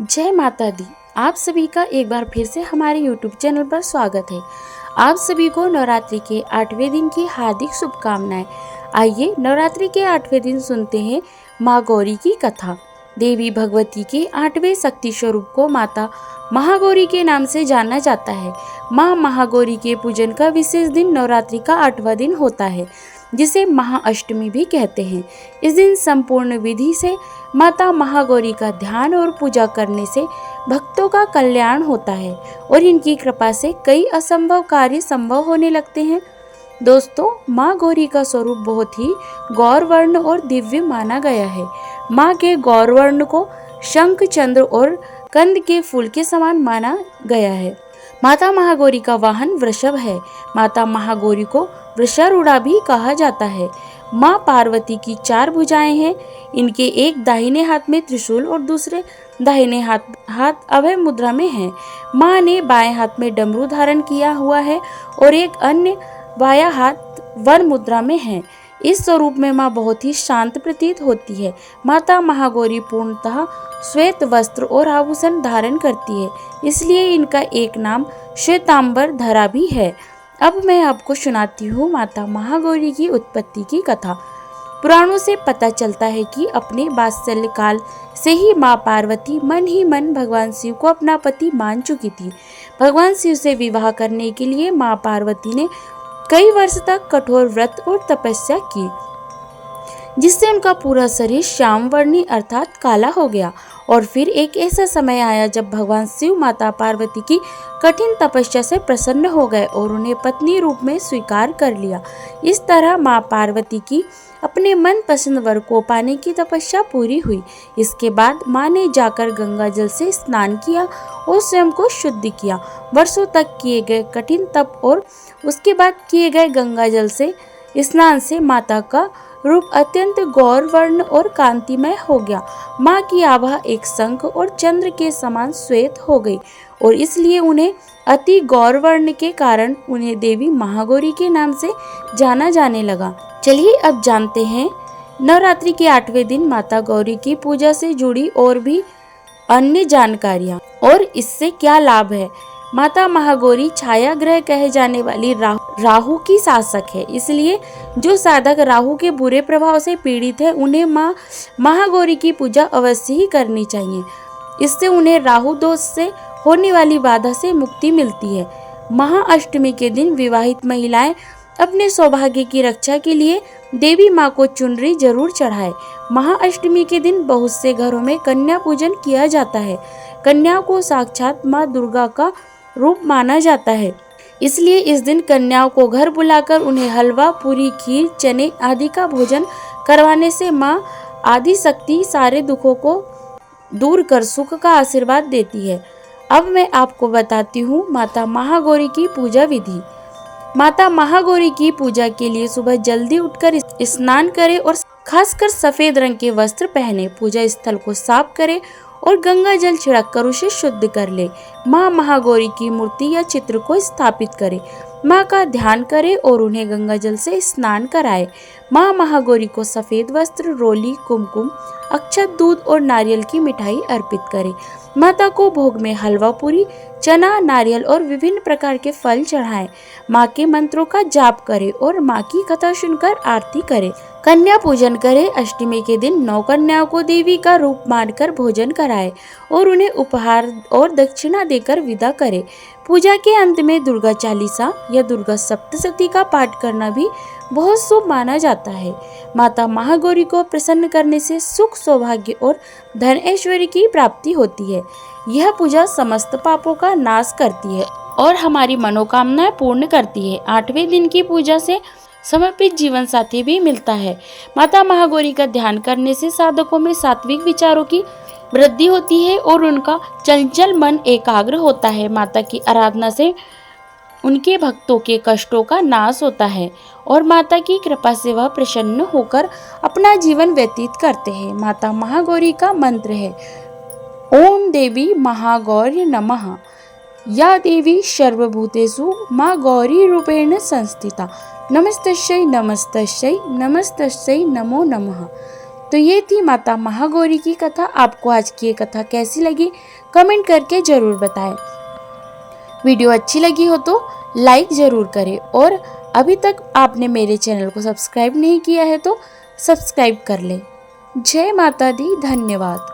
जय माता दी। आप सभी का एक बार फिर से हमारे YouTube चैनल पर स्वागत है। आप सभी को नवरात्रि के 8वें दिन की हार्दिक शुभकामनाएं। आइए नवरात्रि के 8वें दिन सुनते हैं माँ गौरी की कथा। देवी भगवती के 8वें शक्ति स्वरूप को माता महागौरी के नाम से जाना जाता है। माँ महागौरी के पूजन का विशेष दिन नवरात्रि का 8वां दिन होता है, जिसे महाअष्टमी भी कहते हैं। इस दिन संपूर्ण विधि से माता महागौरी का ध्यान और पूजा करने से भक्तों का कल्याण होता है और इनकी कृपा से कई असंभव कार्य संभव होने लगते हैं। दोस्तों, माँ गौरी का स्वरूप बहुत ही गौरवर्ण और दिव्य माना गया है। माँ के गौरवर्ण को शंख, चंद्र और कंद के फूल के समान माना गया है। माता महागौरी का वाहन वृषभ है। माता महागौरी को वृषारूढ़ा भी कहा जाता है। माँ पार्वती की 4 भुजाएं हैं। इनके एक दाहिने हाथ में त्रिशूल और दूसरे दाहिने हाथ अभय मुद्रा में है। माँ ने बाएं हाथ में डमरू धारण किया हुआ है और एक अन्य बायां हाथ वन मुद्रा में है। इस स्वरूप में माँ बहुत ही शांत प्रतीत होती है। माता महागौरी पूर्णतः श्वेत वस्त्र और आभूषण धारण करती है, इसलिए इनका एक नाम श्वेतांबर धरा भी है। अब मैं आपको सुनाती हूँ माता महागौरी की उत्पत्ति की कथा। पुराणों से पता चलता है कि अपने वात्सल्य काल से ही माँ पार्वती मन ही मन भगवान शिव को अपना पति मान चुकी थी। भगवान शिव से विवाह करने के लिए माँ पार्वती ने कई वर्ष तक कठोर व्रत और तपस्या की, जिससे उनका पूरा शरीर श्याम वर्णी अर्थात काला हो गया। और फिर एक ऐसा समय आया जब भगवान शिव माता पार्वती की कठिन तपस्या से प्रसन्न हो गए और उन्हें पत्नी रूप में स्वीकार कर लिया। इस तरह माँ पार्वती की अपने मन पसंद वर को पाने की तपस्या पूरी हुई। इसके बाद माँ ने जाकर गंगा जल से स्नान किया और स्वयं को शुद्ध किया। वर्षों तक किए गए कठिन तप और उसके बाद किए गए गंगा जल से स्नान से माता का रूप अत्यंत गौरवर्ण और कांतिमय हो गया। माँ की आभा एक शंख और चंद्र के समान श्वेत हो गई और इसलिए उन्हें अति गौरवर्ण के कारण उन्हें देवी महागौरी के नाम से जाना जाने लगा। चलिए अब जानते हैं नवरात्रि के 8वें दिन माता गौरी की पूजा से जुड़ी और भी अन्य जानकारियाँ और इससे क्या लाभ है। माता महागौरी छाया ग्रह कहे जाने वाली राहु की शासक है, इसलिए जो साधक राहु के बुरे प्रभाव से पीड़ित है उन्हें माँ महागौरी की पूजा अवश्य ही करनी चाहिए। इससे उन्हें राहु दोष से होने वाली बाधा से मुक्ति मिलती है। महाअष्टमी के दिन विवाहित महिलाएं अपने सौभाग्य की रक्षा के लिए देवी माँ को चुनरी जरूर चढ़ाए। महाअष्टमी के दिन बहुत से घरों में कन्या पूजन किया जाता है। कन्या को साक्षात माँ दुर्गा का रूप माना जाता है, इसलिए इस दिन कन्याओं को घर बुलाकर उन्हें हलवा, पूरी, खीर, चने आदि का भोजन करवाने से माँ आदि शक्ति सारे दुखों को दूर कर सुख का आशीर्वाद देती है। अब मैं आपको बताती हूँ माता महागौरी की पूजा विधि। माता महागौरी की पूजा के लिए सुबह जल्दी उठकर स्नान करें और खासकर सफेद रंग के वस्त्र पहने। पूजा स्थल को साफ करें और गंगा जल छिड़ककर उसे शुद्ध कर ले। माँ महागौरी की मूर्ति या चित्र को स्थापित करें। माँ का ध्यान करें और उन्हें गंगा जल से स्नान कराएं। माँ महागौरी को सफेद वस्त्र, रोली, कुमकुम, अक्षत, दूध और नारियल की मिठाई अर्पित करें। माता को भोग में हलवा, पूरी, चना, नारियल और विभिन्न प्रकार के फल चढ़ाएं। माँ के मंत्रों का जाप करें और माँ की कथा सुनकर आरती करें। कन्या पूजन करें। अष्टमी के दिन 9 कन्याओं को देवी का रूप मानकर भोजन कराएं और उन्हें उपहार और दक्षिणा देकर विदा करें। पूजा के अंत में दुर्गा चालीसा या दुर्गा सप्तशती का पाठ करना भी बहुत शुभ माना जाता है। माता महागौरी को प्रसन्न करने से सुख, सौभाग्य और धन ऐश्वर्य की प्राप्ति होती है। यह पूजा समस्त पापों का नाश करती है और हमारी मनोकामनाएं पूर्ण करती है। 8वें दिन की पूजा से समर्पित जीवन साथी भी मिलता है। माता महागौरी का ध्यान करने से साधकों में सात्विक विचारों की वृद्धि होती है और उनका चंचल मन एकाग्र होता है। माता की आराधना से उनके भक्तों के कष्टों का नाश होता है और माता की कृपा से वह प्रसन्न होकर अपना जीवन व्यतीत करते हैं। माता महागौरी का मंत्र है ओम देवी महागौरी नमः। या देवी सर्वभूतेषु माँ गौरी रूपेण संस्थिता। नमस्तस्यै नमस्तस्यै नमस्तस्यै नमो नमः। तो ये थी माता महागौरी की कथा। आपको आज की ये कथा कैसी लगी कमेंट करके ज़रूर बताएं। वीडियो अच्छी लगी हो तो लाइक ज़रूर करें और अभी तक आपने मेरे चैनल को सब्सक्राइब नहीं किया है तो सब्सक्राइब कर लें। जय माता दी। धन्यवाद।